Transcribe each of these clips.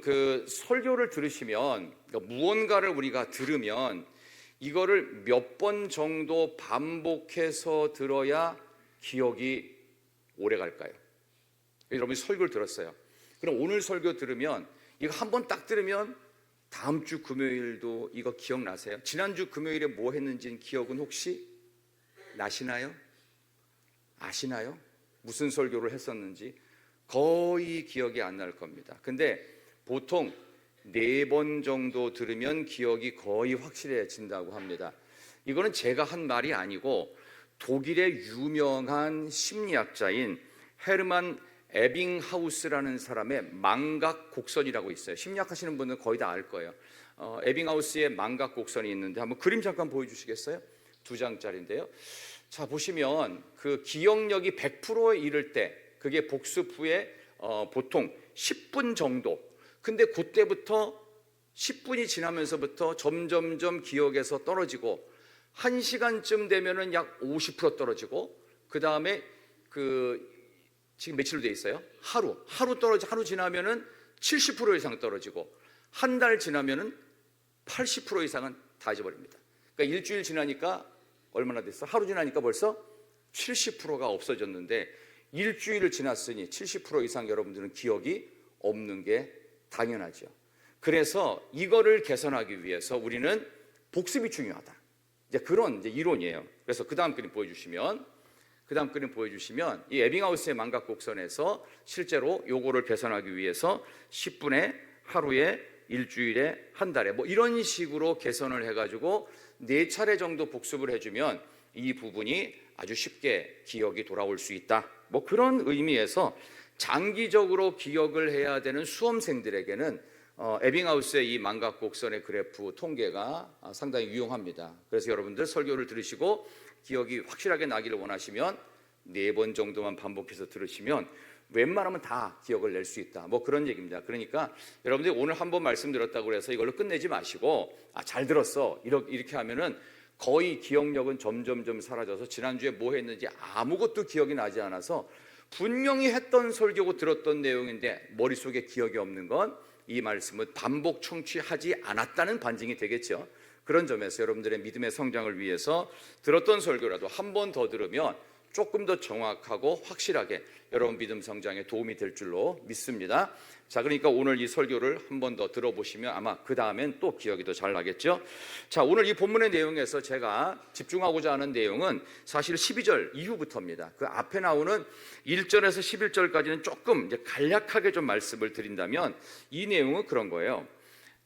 여러분 그 설교를 들으시면 무언가를 우리가 들으면 이거를 몇 번 정도 반복해서 들어야 기억이 오래 갈까요? 여러분이 설교를 들었어요. 그럼 오늘 설교 들으면 이거 한 번 딱 들으면 다음 주 금요일도 이거 기억나세요? 지난주 금요일에 뭐 했는지 기억은 혹시 나시나요? 아시나요? 무슨 설교를 했었는지 거의 기억이 안 날 겁니다. 근데 보통 4번 정도 들으면 기억이 거의 확실해진다고 합니다. 이거는 제가 한 말이 아니고 독일의 유명한 심리학자인 헤르만 에빙하우스라는 사람의 망각 곡선이라고 있어요. 심리학 하시는 분은 거의 다 알 거예요. 에빙하우스의 망각 곡선이 있는데 한번 그림 잠깐 보여주시겠어요? 2장짜리인데요. 자, 보시면 그 기억력이 100%에 이를 때 그게 복습 후에 보통 10분 정도. 근데 그때부터 10분이 지나면서부터 점점점 기억에서 떨어지고 1시간쯤 되면은 약 50% 떨어지고 그 다음에 지금 며칠로 돼 있어요? 하루 지나면은 70% 이상 떨어지고 한 달 지나면은 80% 이상은 다 잊어버립니다. 그러니까 일주일 지나니까 얼마나 됐어? 하루 지나니까 벌써 70%가 없어졌는데 일주일을 지났으니 70% 이상 여러분들은 기억이 없는 게 당연하죠. 그래서 이거를 개선하기 위해서 우리는 복습이 중요하다. 이제 그런 이론이에요. 그래서 그 다음 그림 보여주시면 이 에빙하우스의 망각 곡선에서 실제로 요거를 개선하기 위해서 10분에 하루에 일주일에 한 달에 뭐 이런 식으로 개선을 해가지고 4차례 정도 복습을 해주면 이 부분이 아주 쉽게 기억이 돌아올 수 있다. 뭐 그런 의미에서 장기적으로 기억을 해야 되는 수험생들에게는 에빙하우스의 이 망각 곡선의 그래프 통계가 상당히 유용합니다. 그래서 여러분들 설교를 들으시고 기억이 확실하게 나기를 원하시면 4번 정도만 반복해서 들으시면 웬만하면 다 기억을 낼 수 있다. 뭐 그런 얘기입니다. 그러니까 여러분들이 오늘 한 번 말씀 들었다고 해서 이걸로 끝내지 마시고 잘 들었어 이렇게 하면은 거의 기억력은 점점점 사라져서 지난주에 뭐 했는지 아무것도 기억이 나지 않아서 분명히 했던 설교고 들었던 내용인데 머릿속에 기억이 없는 건 이 말씀은 반복 청취하지 않았다는 반증이 되겠죠. 그런 점에서 여러분들의 믿음의 성장을 위해서 들었던 설교라도 한 번 더 들으면 조금 더 정확하고 확실하게 여러분 믿음 성장에 도움이 될 줄로 믿습니다. 자, 그러니까 오늘 이 설교를 한 번 더 들어보시면 아마 그 다음엔 또 기억이 더 잘 나겠죠. 자, 오늘 이 본문의 내용에서 제가 집중하고자 하는 내용은 사실 12절 이후부터입니다. 그 앞에 나오는 1절에서 11절까지는 조금 이제 간략하게 좀 말씀을 드린다면 이 내용은 그런 거예요.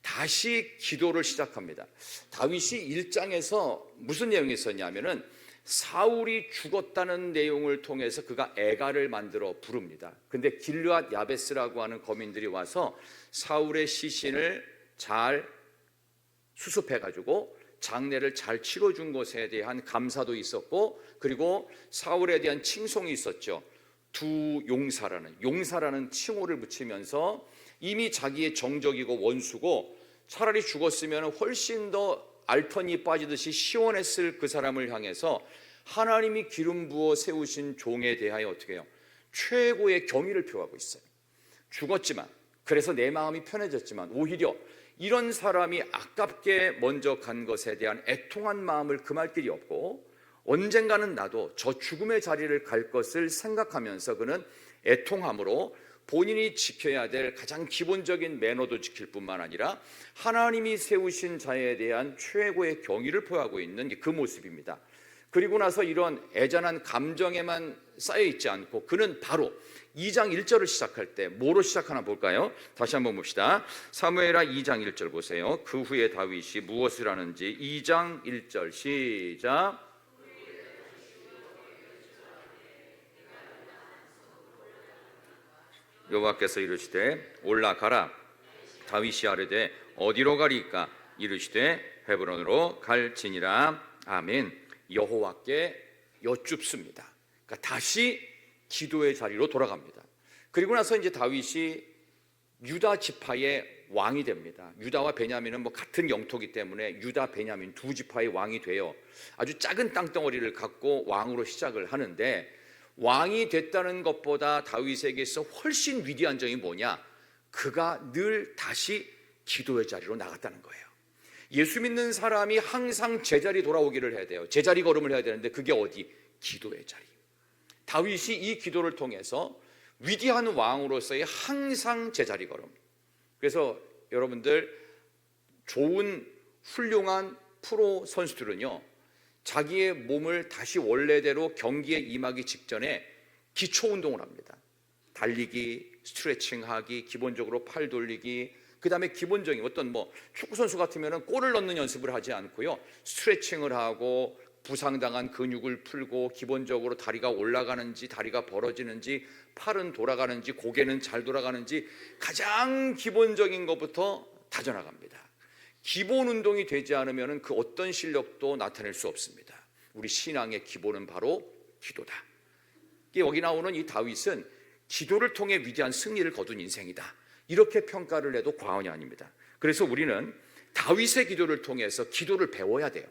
다시 기도를 시작합니다. 다윗이 1장에서 무슨 내용이 있었냐면은 사울이 죽었다는 내용을 통해서 그가 애가를 만들어 부릅니다. 근데 길르앗 야베스라고 하는 거민들이 와서 사울의 시신을 잘 수습해가지고 장례를 잘 치러준 것에 대한 감사도 있었고, 그리고 사울에 대한 칭송이 있었죠. 두 용사라는 칭호를 붙이면서 이미 자기의 정적이고 원수고 차라리 죽었으면 훨씬 더 알턴이 빠지듯이 시원했을 그 사람을 향해서 하나님이 기름 부어 세우신 종에 대하여 어떻게 해요? 최고의 경의를 표하고 있어요. 죽었지만, 그래서 내 마음이 편해졌지만 오히려 이런 사람이 아깝게 먼저 간 것에 대한 애통한 마음을 금할 길이 없고, 언젠가는 나도 저 죽음의 자리를 갈 것을 생각하면서 그는 애통함으로 본인이 지켜야 될 가장 기본적인 매너도 지킬 뿐만 아니라 하나님이 세우신 자에 대한 최고의 경의를 표하고 있는 그 모습입니다. 그리고 나서 이런 애잔한 감정에만 쌓여있지 않고 그는 바로 2장 1절을 시작할 때 뭐로 시작하나 볼까요? 다시 한번 봅시다. 사무엘하 2장 1절 보세요. 그 후에 다윗이 무엇을 하는지 2장 1절 시작. 여호와께서 이르시되 올라가라. 다윗이 아뢰되 어디로 가리까? 이르시되 헤브론으로 갈지니라. 아멘. 여호와께 여쭙습니다. 그러니까 다시 기도의 자리로 돌아갑니다. 그리고 나서 이제 다윗이 유다 지파의 왕이 됩니다. 유다와 베냐민은 뭐 같은 영토이기 때문에 유다, 베냐민 두 지파의 왕이 돼요. 아주 작은 땅덩어리를 갖고 왕으로 시작을 하는데, 왕이 됐다는 것보다 다윗에게서 훨씬 위대한 점이 뭐냐? 그가 늘 다시 기도의 자리로 나갔다는 거예요. 예수 믿는 사람이 항상 제자리 돌아오기를 해야 돼요. 제자리 걸음을 해야 되는데 그게 어디? 기도의 자리. 다윗이 이 기도를 통해서 위대한 왕으로서의 항상 제자리 걸음. 그래서 여러분들, 좋은 훌륭한 프로 선수들은요, 자기의 몸을 다시 원래대로 경기에 임하기 직전에 기초 운동을 합니다. 달리기, 스트레칭하기, 기본적으로 팔 돌리기, 그 다음에 기본적인 어떤 축구 선수 같으면 골을 넣는 연습을 하지 않고요, 스트레칭을 하고 부상당한 근육을 풀고 기본적으로 다리가 올라가는지 다리가 벌어지는지 팔은 돌아가는지 고개는 잘 돌아가는지 가장 기본적인 것부터 다져나갑니다. 기본 운동이 되지 않으면 그 어떤 실력도 나타낼 수 없습니다. 우리 신앙의 기본은 바로 기도다. 여기 나오는 이 다윗은 기도를 통해 위대한 승리를 거둔 인생이다, 이렇게 평가를 해도 과언이 아닙니다. 그래서 우리는 다윗의 기도를 통해서 기도를 배워야 돼요.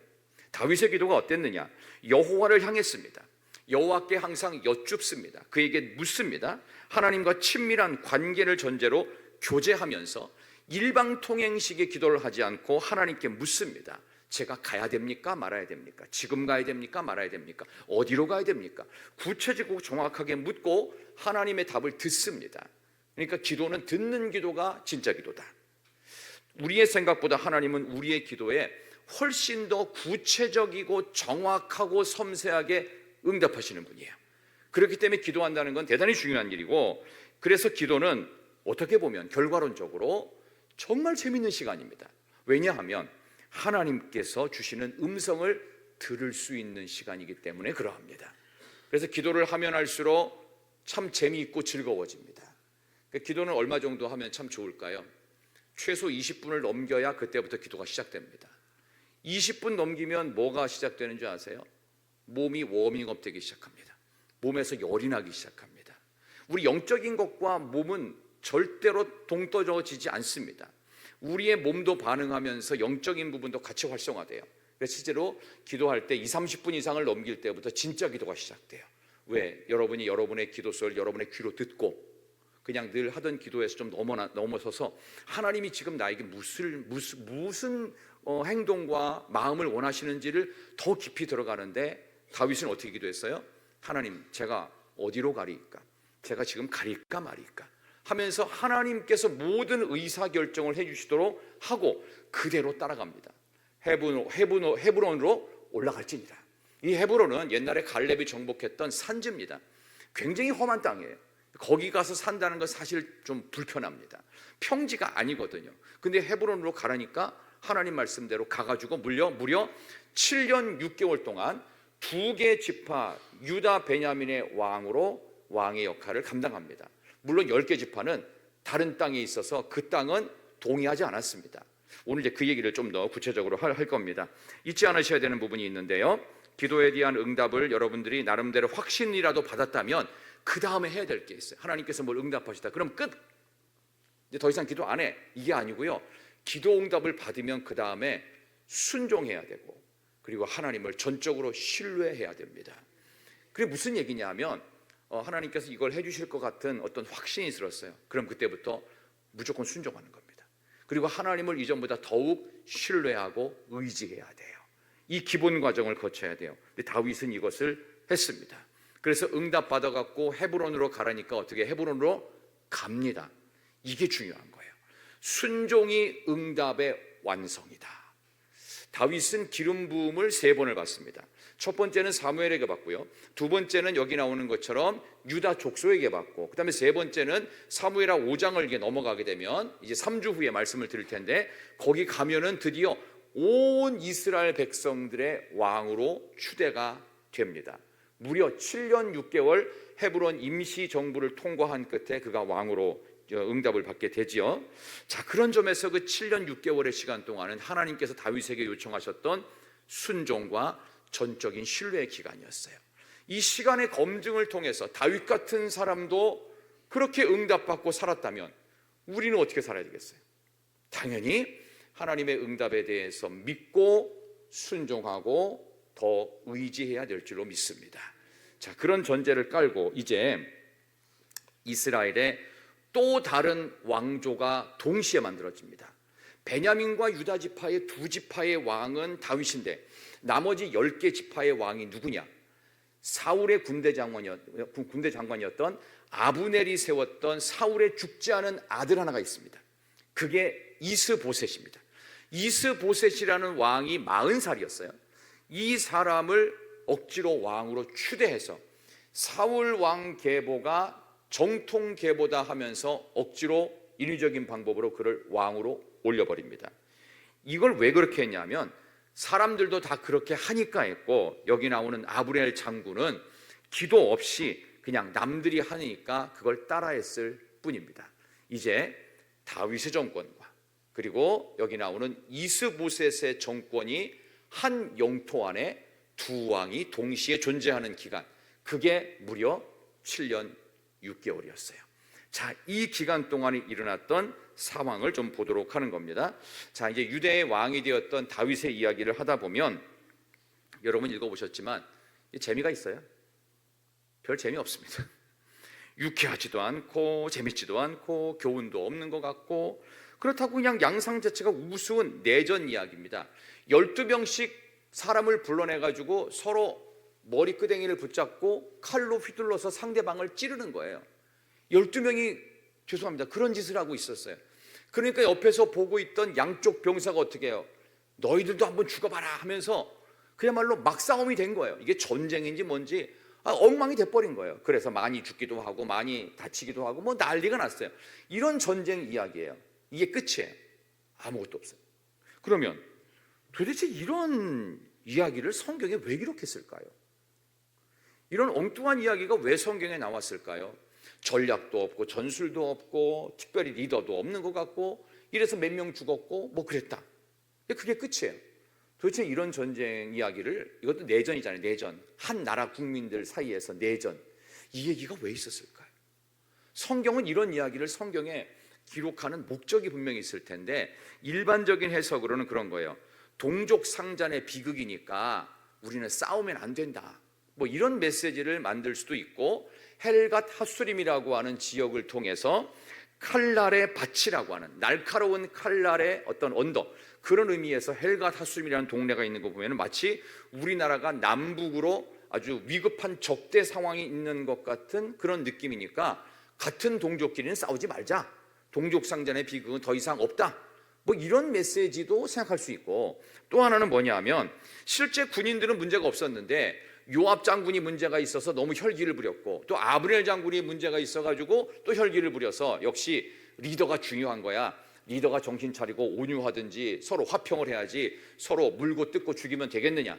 다윗의 기도가 어땠느냐? 여호와를 향했습니다. 여호와께 항상 여쭙습니다. 그에게 묻습니다. 하나님과 친밀한 관계를 전제로 교제하면서 일방통행식의 기도를 하지 않고 하나님께 묻습니다. 제가 가야 됩니까? 말아야 됩니까? 지금 가야 됩니까? 말아야 됩니까? 어디로 가야 됩니까? 구체적이고 정확하게 묻고 하나님의 답을 듣습니다. 그러니까 기도는 듣는 기도가 진짜 기도다. 우리의 생각보다 하나님은 우리의 기도에 훨씬 더 구체적이고 정확하고 섬세하게 응답하시는 분이에요. 그렇기 때문에 기도한다는 건 대단히 중요한 일이고, 그래서 기도는 어떻게 보면 결과론적으로 정말 재밌는 시간입니다. 왜냐하면 하나님께서 주시는 음성을 들을 수 있는 시간이기 때문에 그러합니다. 그래서 기도를 하면 할수록 참 재미있고 즐거워집니다. 기도는 얼마 정도 하면 참 좋을까요? 최소 20분을 넘겨야 그때부터 기도가 시작됩니다. 20분 넘기면 뭐가 시작되는 줄 아세요? 몸이 워밍업 되기 시작합니다. 몸에서 열이 나기 시작합니다. 우리 영적인 것과 몸은 절대로 동떨어지지 않습니다. 우리의 몸도 반응하면서 영적인 부분도 같이 활성화돼요. 그래서 실제로 기도할 때 30분 이상을 넘길 때부터 진짜 기도가 시작돼요. 왜? 여러분이 여러분의 기도소를 여러분의 귀로 듣고 그냥 늘 하던 기도에서 좀 넘어서서 하나님이 지금 나에게 무슨 행동과 마음을 원하시는지를 더 깊이 들어가는데, 다윗은 어떻게 기도했어요? 하나님, 제가 어디로 가리까? 제가 지금 가릴까 말일까? 하면서 하나님께서 모든 의사결정을 해주시도록 하고 그대로 따라갑니다. 헤브론으로 올라갈지니라. 이 헤브론은 옛날에 갈렙이 정복했던 산지입니다. 굉장히 험한 땅이에요. 거기 가서 산다는 건 사실 좀 불편합니다. 평지가 아니거든요. 근데 헤브론으로 가라니까 하나님 말씀대로 가가지고 무려 7년 6개월 동안 2개 지파 유다 베냐민의 왕의 역할을 감당합니다. 물론 10개 지파는 다른 땅에 있어서 그 땅은 동의하지 않았습니다. 오늘 이제 그 얘기를 좀 더 구체적으로 할 겁니다. 잊지 않으셔야 되는 부분이 있는데요, 기도에 대한 응답을 여러분들이 나름대로 확신이라도 받았다면 그 다음에 해야 될 게 있어요. 하나님께서 뭘 응답하시다 그럼 끝, 이제 더 이상 기도 안 해, 이게 아니고요, 기도 응답을 받으면 그 다음에 순종해야 되고, 그리고 하나님을 전적으로 신뢰해야 됩니다. 그게 무슨 얘기냐 하면 하나님께서 이걸 해주실 것 같은 어떤 확신이 들었어요. 그럼 그때부터 무조건 순종하는 겁니다. 그리고 하나님을 이전보다 더욱 신뢰하고 의지해야 돼요. 이 기본 과정을 거쳐야 돼요. 근데 다윗은 이것을 했습니다. 그래서 응답 받아갖고 헤브론으로 가라니까 어떻게 헤브론으로 갑니다. 이게 중요한 거예요. 순종이 응답의 완성이다. 다윗은 기름 부음을 3번을 받습니다. 첫 번째는 사무엘에게 받고요, 두 번째는 여기 나오는 것처럼 유다 족속에게 받고, 그 다음에 세 번째는 사무엘하 5장을 이게 넘어가게 되면 이제 3주 후에 말씀을 드릴 텐데, 거기 가면은 드디어 온 이스라엘 백성들의 왕으로 추대가 됩니다. 무려 7년 6개월 헤브론 임시 정부를 통과한 끝에 그가 왕으로 응답을 받게 되지요. 자, 그런 점에서 그 7년 6개월의 시간 동안은 하나님께서 다윗에게 요청하셨던 순종과 전적인 신뢰의 기간이었어요. 이 시간의 검증을 통해서 다윗 같은 사람도 그렇게 응답받고 살았다면 우리는 어떻게 살아야 되겠어요? 당연히 하나님의 응답에 대해서 믿고 순종하고 더 의지해야 될 줄로 믿습니다. 자, 그런 전제를 깔고 이제 이스라엘의 또 다른 왕조가 동시에 만들어집니다. 베냐민과 유다 지파의 두 지파의 왕은 다윗인데 나머지 10개 지파의 왕이 누구냐? 사울의 군대 장관이었던 아브넬이 세웠던 사울의 죽지 않은 아들 하나가 있습니다. 그게 이스보셋입니다. 이스보셋이라는 왕이 40살이었어요. 이 사람을 억지로 왕으로 추대해서 사울 왕 계보가 정통 계보다 하면서 억지로 인위적인 방법으로 그를 왕으로 올려버립니다. 이걸 왜 그렇게 했냐면 사람들도 다 그렇게 하니까 했고, 여기 나오는 아브넬 장군은 기도 없이 그냥 남들이 하니까 그걸 따라했을 뿐입니다. 이제 다윗의 정권과 그리고 여기 나오는 이스보셋의 정권이 한 영토 안에 두 왕이 동시에 존재하는 기간, 그게 무려 7년 6개월이었어요. 자, 이 기간 동안에 일어났던 상황을 좀 보도록 하는 겁니다. 자, 이제 유대의 왕이 되었던 다윗의 이야기를 하다 보면 여러분 읽어보셨지만 재미가 있어요? 별 재미없습니다. 유쾌하지도 않고 재밌지도 않고 교훈도 없는 것 같고, 그렇다고 그냥 양상 자체가 우스운 내전 이야기입니다. 12명씩 사람을 불러내가지고 서로 머리끄댕이를 붙잡고 칼로 휘둘러서 상대방을 찌르는 거예요. 12명이 죄송합니다, 그런 짓을 하고 있었어요. 그러니까 옆에서 보고 있던 양쪽 병사가 어떻게 해요? 너희들도 한번 죽어봐라 하면서 그야말로 막싸움이 된 거예요. 이게 전쟁인지 뭔지 엉망이 돼버린 거예요. 그래서 많이 죽기도 하고 많이 다치기도 하고 뭐 난리가 났어요. 이런 전쟁 이야기예요. 이게 끝이에요. 아무것도 없어요. 그러면 도대체 이런 이야기를 성경에 왜 기록했을까요? 이런 엉뚱한 이야기가 왜 성경에 나왔을까요? 전략도 없고 전술도 없고 특별히 리더도 없는 것 같고 이래서 몇 명 죽었고 뭐 그랬다. 그게 끝이에요. 도대체 이런 전쟁 이야기를, 이것도 내전이잖아요. 내전, 한 나라 국민들 사이에서 내전, 이 얘기가 왜 있었을까요? 성경은 이런 이야기를 성경에 기록하는 목적이 분명히 있을 텐데 일반적인 해석으로는 그런 거예요. 동족 상잔의 비극이니까 우리는 싸우면 안 된다, 뭐 이런 메시지를 만들 수도 있고, 헬갓 하수림이라고 하는 지역을 통해서 칼날의 밭이라고 하는 날카로운 칼날의 어떤 언덕, 그런 의미에서 헬갓 하수림이라는 동네가 있는 거 보면 마치 우리나라가 남북으로 아주 위급한 적대 상황이 있는 것 같은 그런 느낌이니까 같은 동족끼리는 싸우지 말자, 동족 상잔의 비극은 더 이상 없다, 뭐 이런 메시지도 생각할 수 있고, 또 하나는 뭐냐면 실제 군인들은 문제가 없었는데 요압 장군이 문제가 있어서 너무 혈기를 부렸고, 또 아브넬 장군이 문제가 있어가지고 또 혈기를 부려서, 역시 리더가 중요한 거야. 리더가 정신 차리고 온유하든지 서로 화평을 해야지 서로 물고 뜯고 죽이면 되겠느냐,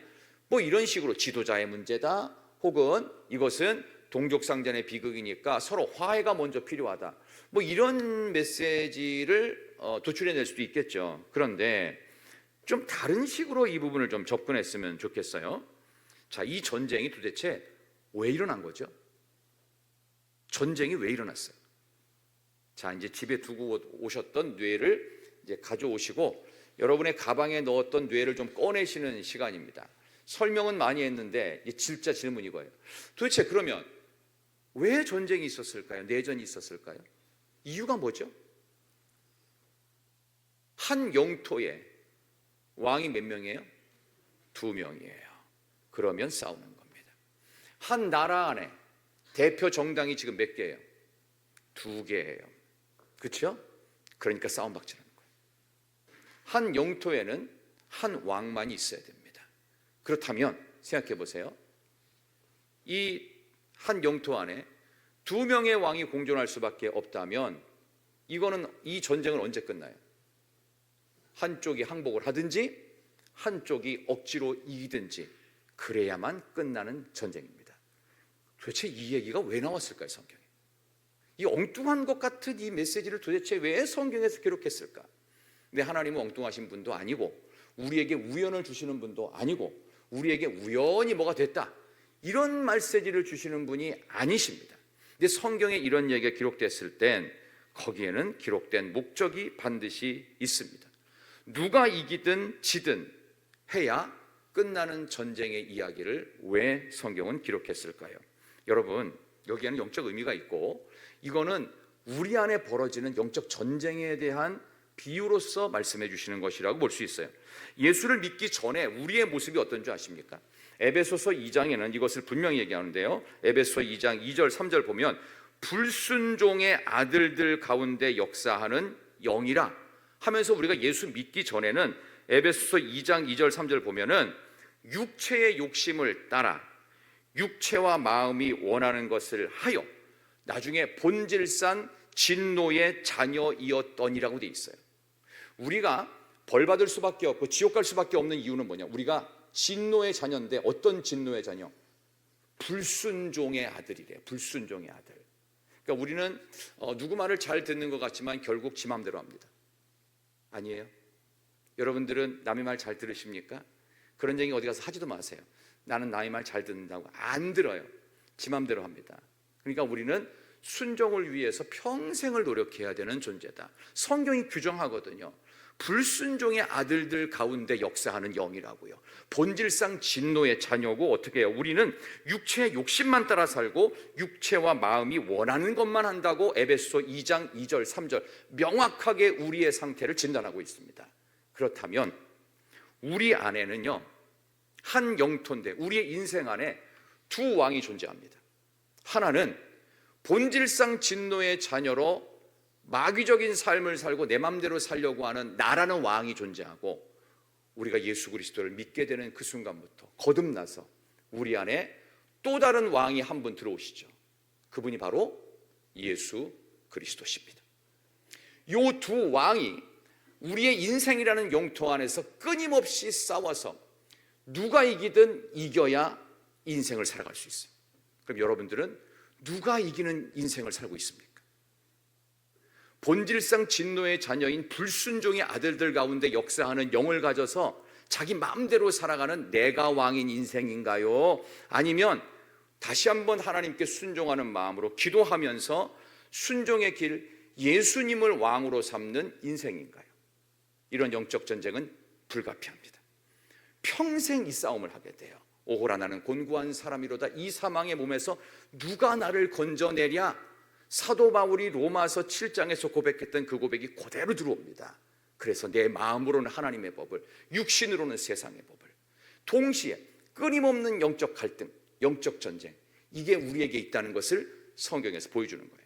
뭐 이런 식으로 지도자의 문제다, 혹은 이것은 동족상잔의 비극이니까 서로 화해가 먼저 필요하다, 뭐 이런 메시지를 도출해낼 수도 있겠죠. 그런데 좀 다른 식으로 이 부분을 좀 접근했으면 좋겠어요. 자, 이 전쟁이 도대체 왜 일어난 거죠? 전쟁이 왜 일어났어요? 자, 이제 집에 두고 오셨던 뇌를 이제 가져오시고 여러분의 가방에 넣었던 뇌를 좀 꺼내시는 시간입니다. 설명은 많이 했는데 진짜 질문이 이거예요. 도대체 그러면 왜 전쟁이 있었을까요? 내전이 있었을까요? 이유가 뭐죠? 한 영토에 왕이 몇 명이에요? 2명이에요. 그러면 싸우는 겁니다. 한 나라 안에 대표 정당이 지금 몇 개예요? 2개예요. 그렇죠? 그러니까 싸움박질하는 거예요. 한 영토에는 한 왕만이 있어야 됩니다. 그렇다면 생각해 보세요. 이 한 영토 안에 2명의 왕이 공존할 수밖에 없다면 이거는, 이 전쟁은 언제 끝나요? 한쪽이 항복을 하든지 한쪽이 억지로 이기든지 그래야만 끝나는 전쟁입니다. 도대체 이 얘기가 왜 나왔을까요, 성경에? 이 엉뚱한 것 같은 이 메시지를 도대체 왜 성경에서 기록했을까? 근데 하나님은 엉뚱하신 분도 아니고 우리에게 우연을 주시는 분도 아니고 우리에게 우연히 뭐가 됐다, 이런 메시지를 주시는 분이 아니십니다. 근데 성경에 이런 얘기가 기록됐을 땐 거기에는 기록된 목적이 반드시 있습니다. 누가 이기든 지든 해야 끝나는 전쟁의 이야기를 왜 성경은 기록했을까요? 여러분, 여기에는 영적 의미가 있고 이거는 우리 안에 벌어지는 영적 전쟁에 대한 비유로서 말씀해 주시는 것이라고 볼 수 있어요. 예수를 믿기 전에 우리의 모습이 어떤 줄 아십니까? 에베소서 2장에는 이것을 분명히 얘기하는데요. 에베소 2장 2절 3절 보면 불순종의 아들들 가운데 역사하는 영이라 하면서 우리가 예수 믿기 전에는 에베소서 2장 2절 3절 보면은 육체의 욕심을 따라 육체와 마음이 원하는 것을 하여 나중에 본질상 진노의 자녀이었더니라고 돼 있어요. 우리가 벌 받을 수밖에 없고 지옥 갈 수밖에 없는 이유는 뭐냐? 우리가 진노의 자녀인데 어떤 진노의 자녀? 불순종의 아들이래요. 불순종의 아들. 그러니까 우리는 누구 말을 잘 듣는 것 같지만 결국 지 맘대로 합니다. 아니에요? 여러분들은 남의 말 잘 들으십니까? 그런 얘기 어디 가서 하지도 마세요. 나는 남의 말 잘 듣는다고 안 들어요. 지 맘대로 합니다. 그러니까 우리는 순종을 위해서 평생을 노력해야 되는 존재다. 성경이 규정하거든요. 불순종의 아들들 가운데 역사하는 영이라고요. 본질상 진노의 자녀고 어떻게 해요? 우리는 육체의 욕심만 따라 살고 육체와 마음이 원하는 것만 한다고 에베소 2장 2절 3절 명확하게 우리의 상태를 진단하고 있습니다. 그렇다면 우리 안에는요 한 영토인데 우리의 인생 안에 두 왕이 존재합니다. 하나는 본질상 진노의 자녀로 마귀적인 삶을 살고 내 맘대로 살려고 하는 나라는 왕이 존재하고, 우리가 예수 그리스도를 믿게 되는 그 순간부터 거듭나서 우리 안에 또 다른 왕이 한 분 들어오시죠. 그분이 바로 예수 그리스도십니다. 이 두 왕이 우리의 인생이라는 영토 안에서 끊임없이 싸워서 누가 이기든 이겨야 인생을 살아갈 수 있어요. 그럼 여러분들은 누가 이기는 인생을 살고 있습니까? 본질상 진노의 자녀인 불순종의 아들들 가운데 역사하는 영을 가져서 자기 마음대로 살아가는 내가 왕인 인생인가요? 아니면 다시 한번 하나님께 순종하는 마음으로 기도하면서 순종의 길 예수님을 왕으로 삼는 인생인가요? 이런 영적 전쟁은 불가피합니다. 평생 이 싸움을 하게 돼요. 오호라 나는 곤고한 사람이로다. 이 사망의 몸에서 누가 나를 건져내랴? 사도 바울이 로마서 7장에서 고백했던 그 고백이 그대로 들어옵니다. 그래서 내 마음으로는 하나님의 법을, 육신으로는 세상의 법을, 동시에 끊임없는 영적 갈등, 영적 전쟁, 이게 우리에게 있다는 것을 성경에서 보여주는 거예요.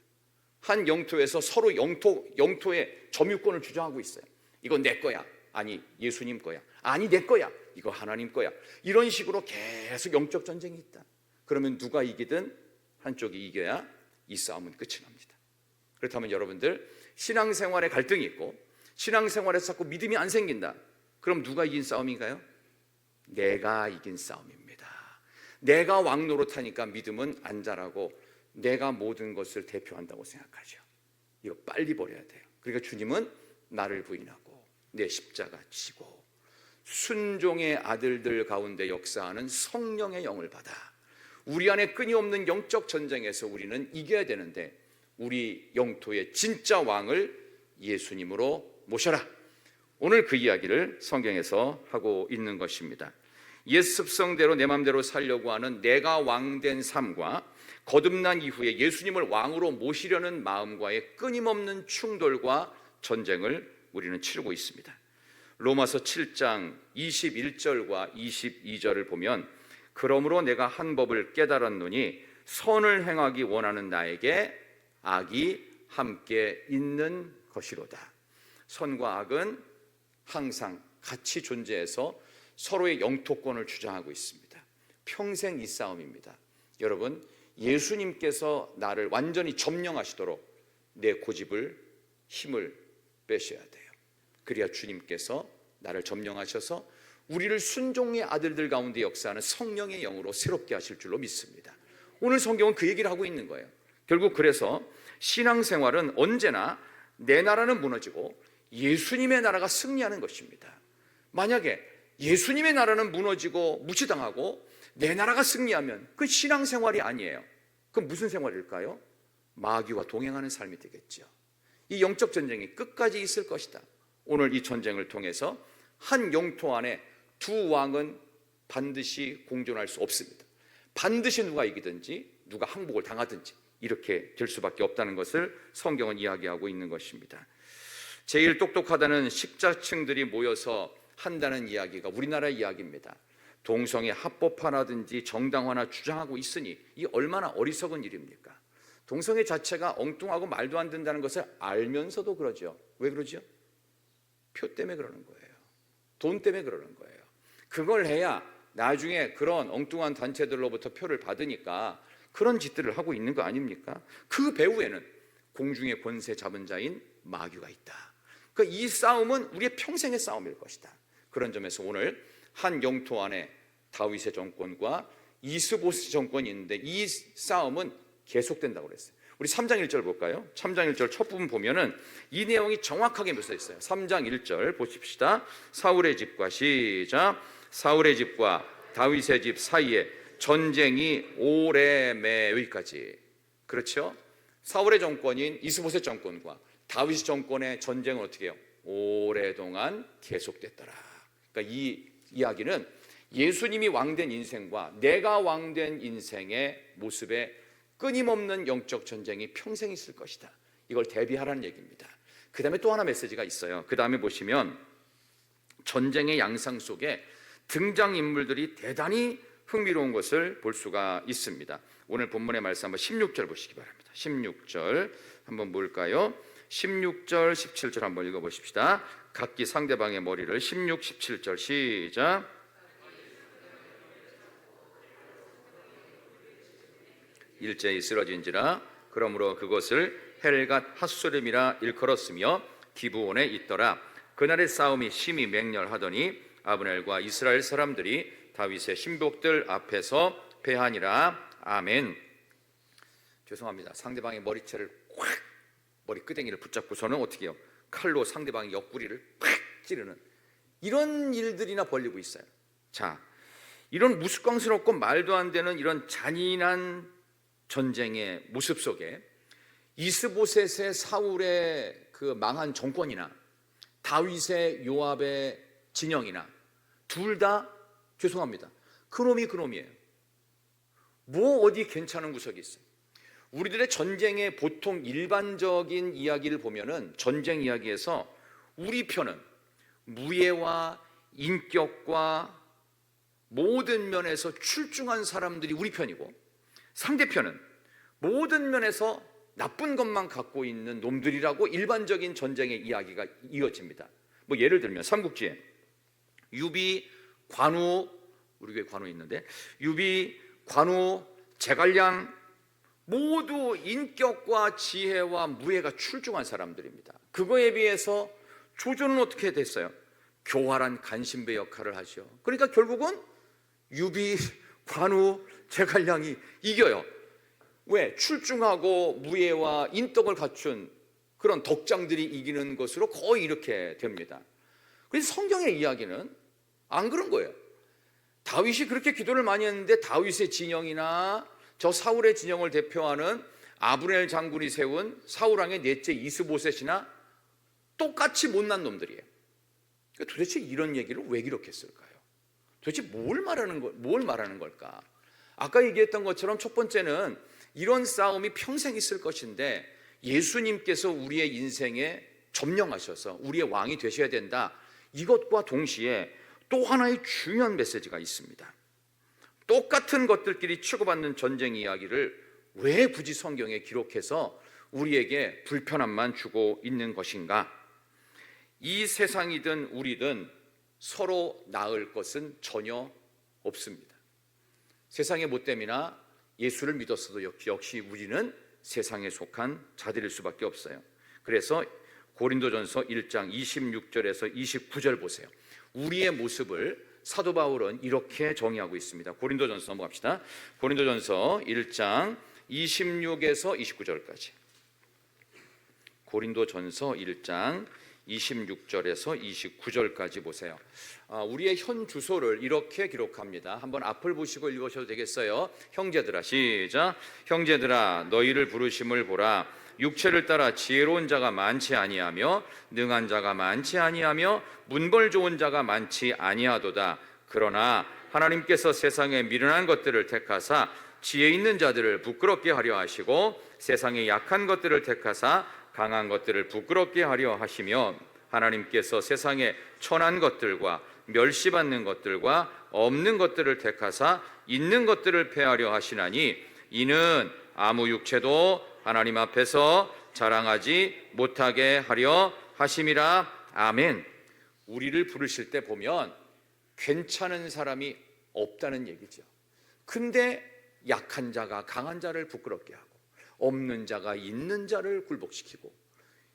한 영토에서 서로 영토의 점유권을 주장하고 있어요. 이건 내 거야. 아니 예수님 거야. 아니 내 거야. 이거 하나님 거야. 이런 식으로 계속 영적 전쟁이 있다. 그러면 누가 이기든 한쪽이 이겨야 이 싸움은 끝이 납니다. 그렇다면 여러분들, 신앙생활에 갈등이 있고 신앙생활에서 자꾸 믿음이 안 생긴다. 그럼 누가 이긴 싸움인가요? 내가 이긴 싸움입니다. 내가 왕 노릇하니까 믿음은 안 자라고 내가 모든 것을 대표한다고 생각하죠. 이거 빨리 버려야 돼요. 그러니까 주님은 나를 부인하고 내 십자가 지고 순종의 아들들 가운데 역사하는 성령의 영을 받아 우리 안에 끊임없는 영적 전쟁에서 우리는 이겨야 되는데, 우리 영토의 진짜 왕을 예수님으로 모셔라. 오늘 그 이야기를 성경에서 하고 있는 것입니다. 옛 습성대로 내 맘대로 살려고 하는 내가 왕된 삶과 거듭난 이후에 예수님을 왕으로 모시려는 마음과의 끊임없는 충돌과 전쟁을 우리는 치르고 있습니다. 로마서 7장 21절과 22절을 보면 그러므로 내가 한 법을 깨달았노니 선을 행하기 원하는 나에게 악이 함께 있는 것이로다. 선과 악은 항상 같이 존재해서 서로의 영토권을 주장하고 있습니다. 평생 이 싸움입니다. 여러분, 예수님께서 나를 완전히 점령하시도록 내 고집을, 힘을 빼셔야 돼요. 그래야 주님께서 나를 점령하셔서 우리를 순종의 아들들 가운데 역사하는 성령의 영으로 새롭게 하실 줄로 믿습니다. 오늘 성경은 그 얘기를 하고 있는 거예요. 결국 그래서 신앙생활은 언제나 내 나라는 무너지고 예수님의 나라가 승리하는 것입니다. 만약에 예수님의 나라는 무너지고 무시당하고 내 나라가 승리하면 그건 신앙생활이 아니에요. 그럼 무슨 생활일까요? 마귀와 동행하는 삶이 되겠죠. 이 영적 전쟁이 끝까지 있을 것이다. 오늘 이 전쟁을 통해서 한 영토 안에 두 왕은 반드시 공존할 수 없습니다. 반드시 누가 이기든지 누가 항복을 당하든지 이렇게 될 수밖에 없다는 것을 성경은 이야기하고 있는 것입니다. 제일 똑똑하다는 식자층들이 모여서 한다는 이야기가 우리나라 이야기입니다. 동성애 합법화라든지 정당화나 주장하고 있으니 이 얼마나 어리석은 일입니까? 동성애 자체가 엉뚱하고 말도 안 된다는 것을 알면서도 그러죠. 왜 그러죠? 표 때문에 그러는 거예요. 돈 때문에 그러는 거예요. 그걸 해야 나중에 그런 엉뚱한 단체들로부터 표를 받으니까 그런 짓들을 하고 있는 거 아닙니까? 그 배후에는 공중의 권세 잡은 자인 마귀가 있다. 그러니까 이 싸움은 우리의 평생의 싸움일 것이다. 그런 점에서 오늘 한 영토 안에 다윗의 정권과 이스보스 정권이 있는데 이 싸움은 계속된다고 그랬어요. 우리 3장 1절 볼까요? 3장 1절 첫 부분 보면은 이 내용이 정확하게 묘사되어 있어요. 3장 1절 보십시다. 사울의 집과 시작. 사울의 집과 다윗의 집 사이에 전쟁이 오래매. 여기까지. 그렇죠? 사울의 정권인 이스보셋 정권과 다윗 정권의 전쟁은 어떻게 해요? 오랫동안 계속됐더라. 그러니까 이 이야기는 예수님이 왕된 인생과 내가 왕된 인생의 모습에 끊임없는 영적 전쟁이 평생 있을 것이다. 이걸 대비하라는 얘기입니다. 그 다음에 또 하나 메시지가 있어요. 그 다음에 보시면 전쟁의 양상 속에 등장인물들이 대단히 흥미로운 것을 볼 수가 있습니다. 오늘 본문의 말씀 한번 16절 보시기 바랍니다. 16절 한번 볼까요? 16절 17절 한번 읽어보십시다. 각기 상대방의 머리를 16, 17절 시작. 일제히 쓰러진지라. 그러므로 그것을 헬갓 핫소림이라 일컬었으며 기브온에 있더라. 그날의 싸움이 심히 맹렬하더니 아브넬과 이스라엘 사람들이 다윗의 신복들 앞에서 패하니라. 아멘. 죄송합니다. 상대방의 머리채를 콱 머리 끄댕이를 붙잡고서는 어떻게 해요? 칼로 상대방의 옆구리를 팍 찌르는 이런 일들이나 벌리고 있어요. 자, 이런 무스꽝스럽고 말도 안 되는 이런 잔인한 전쟁의 모습 속에 이스보셋의 사울의 그 망한 정권이나 다윗의 요압의 진영이나 둘 다 죄송합니다. 그놈이에요. 뭐 어디 괜찮은 구석이 있어요. 우리들의 전쟁의 보통 일반적인 이야기를 보면은 전쟁 이야기에서 우리 편은 무예와 인격과 모든 면에서 출중한 사람들이 우리 편이고 상대편은 모든 면에서 나쁜 것만 갖고 있는 놈들이라고 일반적인 전쟁의 이야기가 이어집니다. 뭐 예를 들면 삼국지에 유비, 관우, 우리 교회 관우 있는데 유비, 관우, 제갈량 모두 인격과 지혜와 무예가 출중한 사람들입니다. 그거에 비해서 조조는 어떻게 됐어요? 교활한 간신배 역할을 하죠. 그러니까 결국은 유비, 관우, 제갈량이 이겨요. 왜? 출중하고 무예와 인덕을 갖춘 그런 덕장들이 이기는 것으로 거의 이렇게 됩니다. 그래서 성경의 이야기는 안 그런 거예요. 다윗이 그렇게 기도를 많이 했는데 다윗의 진영이나 저 사울의 진영을 대표하는 아브넬 장군이 세운 사울왕의 넷째 이스보셋이나 똑같이 못난 놈들이에요. 그러니까 도대체 이런 얘기를 왜 기록했을까요? 도대체 뭘 말하는 걸까? 아까 얘기했던 것처럼 첫 번째는 이런 싸움이 평생 있을 것인데 예수님께서 우리의 인생에 점령하셔서 우리의 왕이 되셔야 된다. 이것과 동시에 또 하나의 중요한 메시지가 있습니다. 똑같은 것들끼리 치고받는 전쟁 이야기를 왜 굳이 성경에 기록해서 우리에게 불편함만 주고 있는 것인가? 이 세상이든 우리든 서로 나을 것은 전혀 없습니다. 세상의 못됨이나 예수를 믿었어도 역시 우리는 세상에 속한 자들일 수밖에 없어요. 그래서 고린도전서 1장 26절에서 29절 보세요. 우리의 모습을 사도 바울은 이렇게 정의하고 있습니다. 고린도전서 넘어갑시다. 고린도전서 1장 26에서 29절까지. 고린도전서 1장 26절에서 29절까지 보세요. 우리의 현 주소를 이렇게 기록합니다. 한번 앞을 보시고 읽으셔도 되겠어요. 형제들아 시작. 형제들아 너희를 부르심을 보라. 육체를 따라 지혜로운 자가 많지 아니하며 능한 자가 많지 아니하며 문벌 좋은 자가 많지 아니하도다. 그러나 하나님께서 세상에 미련한 것들을 택하사 지혜 있는 자들을 부끄럽게 하려 하시고 세상의 약한 것들을 택하사 강한 것들을 부끄럽게 하려 하시며 하나님께서 세상의 천한 것들과 멸시받는 것들과 없는 것들을 택하사 있는 것들을 패하려 하시나니 이는 아무 육체도 하나님 앞에서 자랑하지 못하게 하려 하심이라. 아멘. 우리를 부르실 때 보면 괜찮은 사람이 없다는 얘기죠. 근데 약한 자가 강한 자를 부끄럽게 하고 없는 자가 있는 자를 굴복시키고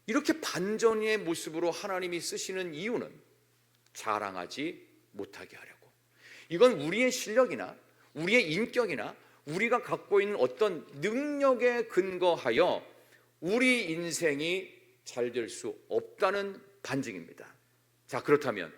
이렇게 반전의 모습으로 하나님이 쓰시는 이유는 자랑하지 못하게 하려고. 이건 우리의 실력이나 우리의 인격이나 우리가 갖고 있는 어떤 능력에 근거하여 우리 인생이 잘 될 수 없다는 반증입니다. 자, 그렇다면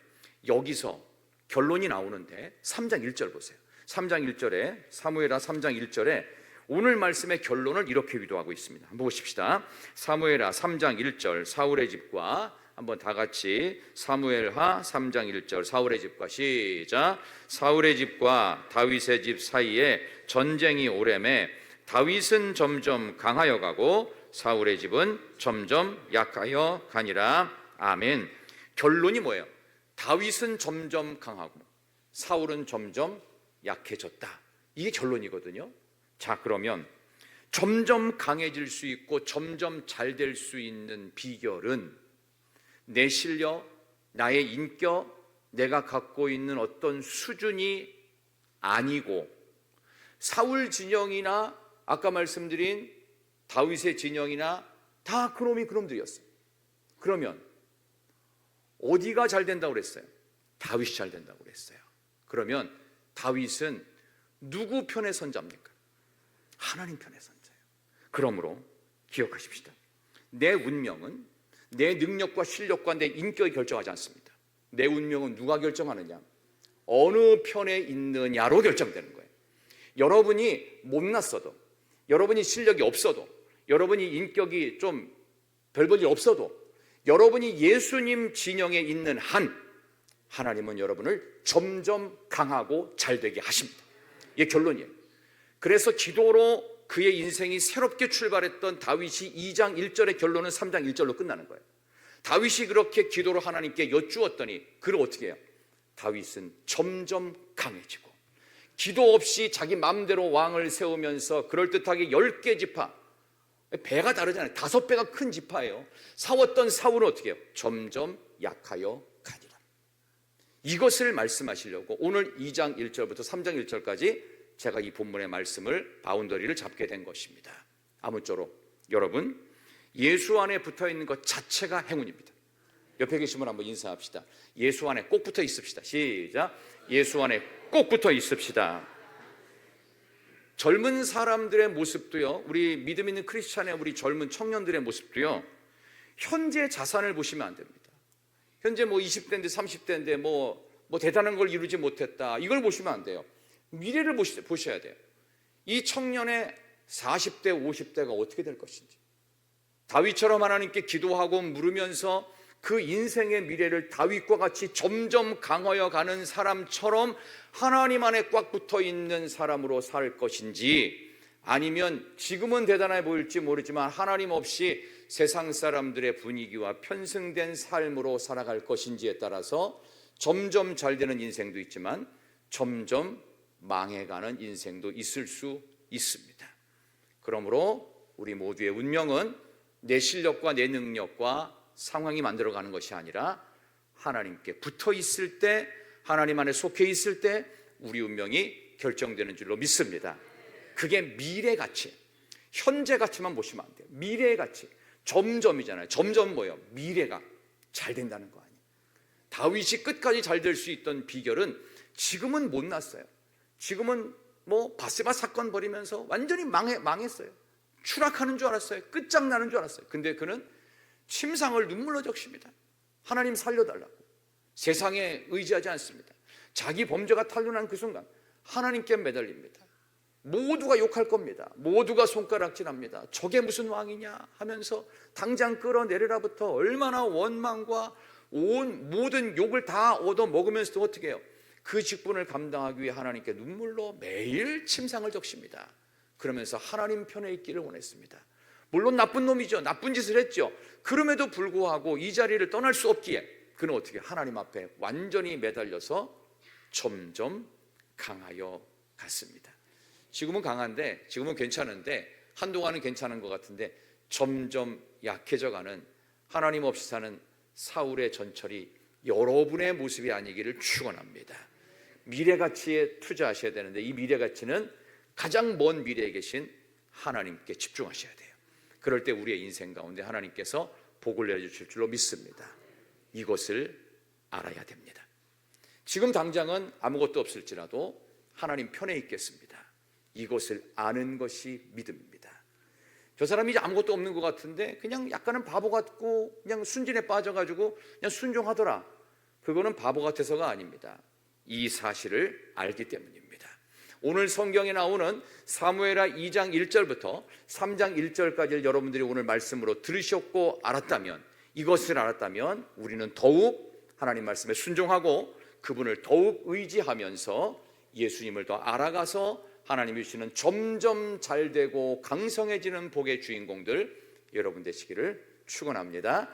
여기서 결론이 나오는데 3장 1절 보세요. 3장 1절에 사무엘하 3장 1절에 오늘 말씀의 결론을 이렇게 위도하고 있습니다. 한번 보십시다. 사무엘하 3장 1절 사울의 집과 한번 다 같이 사무엘하 3장 1절 사울의 집과 시작. 사울의 집과 다윗의 집 사이에 전쟁이 오래매 다윗은 점점 강하여 가고 사울의 집은 점점 약하여 가니라. 아멘. 결론이 뭐예요? 다윗은 점점 강하고 사울은 점점 약해졌다. 이게 결론이거든요. 자, 그러면 점점 강해질 수 있고 점점 잘 될 수 있는 비결은 내 실력, 나의 인격, 내가 갖고 있는 어떤 수준이 아니고 사울 진영이나 아까 말씀드린 다윗의 진영이나 다 그놈이 그놈들이었어요. 그러면 어디가 잘 된다고 그랬어요? 다윗이 잘 된다고 그랬어요. 그러면 다윗은 누구 편에 선자입니까? 하나님 편에 선자예요. 그러므로 기억하십시다. 내 운명은 내 능력과 실력과 내 인격이 결정하지 않습니다. 내 운명은 누가 결정하느냐? 어느 편에 있느냐로 결정되는 거예요. 여러분이 못났어도, 여러분이 실력이 없어도, 여러분이 인격이 좀 별 볼 일 없어도, 여러분이 예수님 진영에 있는 한 하나님은 여러분을 점점 강하고 잘되게 하십니다. 이게 결론이에요. 그래서 기도로 그의 인생이 새롭게 출발했던 다윗이 2장 1절의 결론은 3장 1절로 끝나는 거예요. 다윗이 그렇게 기도로 하나님께 여쭈었더니 그를 어떻게 해요? 다윗은 점점 강해지고 기도 없이 자기 마음대로 왕을 세우면서 그럴듯하게 10개 지파, 배가 다르잖아요. 5배가 큰 지파예요. 싸웠던 사울은 어떻게 해요? 점점 약하여 가니라. 이것을 말씀하시려고 오늘 2장 1절부터 3장 1절까지 제가 이 본문의 말씀을 바운더리를 잡게 된 것입니다. 아무쪼록 여러분, 예수 안에 붙어 있는 것 자체가 행운입니다. 옆에 계신 분 한번 인사합시다. 예수 안에 꼭 붙어 있읍시다. 시작. 예수 안에 꼭 붙어 있읍시다. 젊은 사람들의 모습도요, 우리 믿음 있는 크리스찬의 우리 젊은 청년들의 모습도요, 현재 자산을 보시면 안 됩니다. 현재 뭐 20대인데 30대인데 뭐 대단한 걸 이루지 못했다, 이걸 보시면 안 돼요. 미래를 보셔야 돼요. 이 청년의 40대 50대가 어떻게 될 것인지, 다윗처럼 하나님께 기도하고 물으면서 그 인생의 미래를 다윗과 같이 점점 강하여 가는 사람처럼 하나님 안에 꽉 붙어 있는 사람으로 살 것인지, 아니면 지금은 대단해 보일지 모르지만 하나님 없이 세상 사람들의 분위기와 편승된 삶으로 살아갈 것인지에 따라서 점점 잘 되는 인생도 있지만 점점 망해가는 인생도 있을 수 있습니다. 그러므로 우리 모두의 운명은 내 실력과 내 능력과 상황이 만들어가는 것이 아니라 하나님께 붙어 있을 때, 하나님 안에 속해 있을 때 우리 운명이 결정되는 줄로 믿습니다. 그게 미래 가치, 현재 가치만 보시면 안 돼요. 미래의 가치, 점점이잖아요. 점점 뭐예요? 미래가 잘 된다는 거 아니에요. 다윗이 끝까지 잘 될 수 있던 비결은 지금은 못 났어요. 지금은 뭐 바세바 사건 벌이면서 완전히 망했어요. 추락하는 줄 알았어요. 끝장나는 줄 알았어요. 근데 그는 침상을 눈물로 적십니다. 하나님 살려달라고. 세상에 의지하지 않습니다. 자기 범죄가 탄로난 그 순간 하나님께 매달립니다. 모두가 욕할 겁니다. 모두가 손가락질합니다. 저게 무슨 왕이냐 하면서 당장 끌어내리라부터 얼마나 원망과 온 모든 욕을 다 얻어 먹으면서도 어떻게 해요? 그 직분을 감당하기 위해 하나님께 눈물로 매일 침상을 적십니다. 그러면서 하나님 편에 있기를 원했습니다. 물론 나쁜 놈이죠. 나쁜 짓을 했죠. 그럼에도 불구하고 이 자리를 떠날 수 없기에 그는 어떻게 하나님 앞에 완전히 매달려서 점점 강하여 갔습니다. 지금은 강한데, 지금은 괜찮은데, 한동안은 괜찮은 것 같은데 점점 약해져가는 하나님 없이 사는 사울의 전철이 여러분의 모습이 아니기를 축원합니다. 미래가치에 투자하셔야 되는데 이 미래가치는 가장 먼 미래에 계신 하나님께 집중하셔야 돼요. 그럴 때 우리의 인생 가운데 하나님께서 복을 내주실 줄로 믿습니다. 이것을 알아야 됩니다. 지금 당장은 아무것도 없을지라도 하나님 편에 있겠습니다. 이것을 아는 것이 믿음입니다. 저 사람이 이제 아무것도 없는 것 같은데 그냥 약간은 바보 같고 그냥 순진에 빠져가지고 그냥 순종하더라. 그거는 바보 같아서가 아닙니다. 이 사실을 알기 때문입니다. 오늘 성경에 나오는 사무엘하 2장 1절부터 3장 1절까지를 여러분들이 오늘 말씀으로 들으셨고 알았다면, 이것을 알았다면 우리는 더욱 하나님 말씀에 순종하고 그분을 더욱 의지하면서 예수님을 더 알아가서 하나님이 주시는 점점 잘되고 강성해지는 복의 주인공들 여러분 되시기를 축원합니다.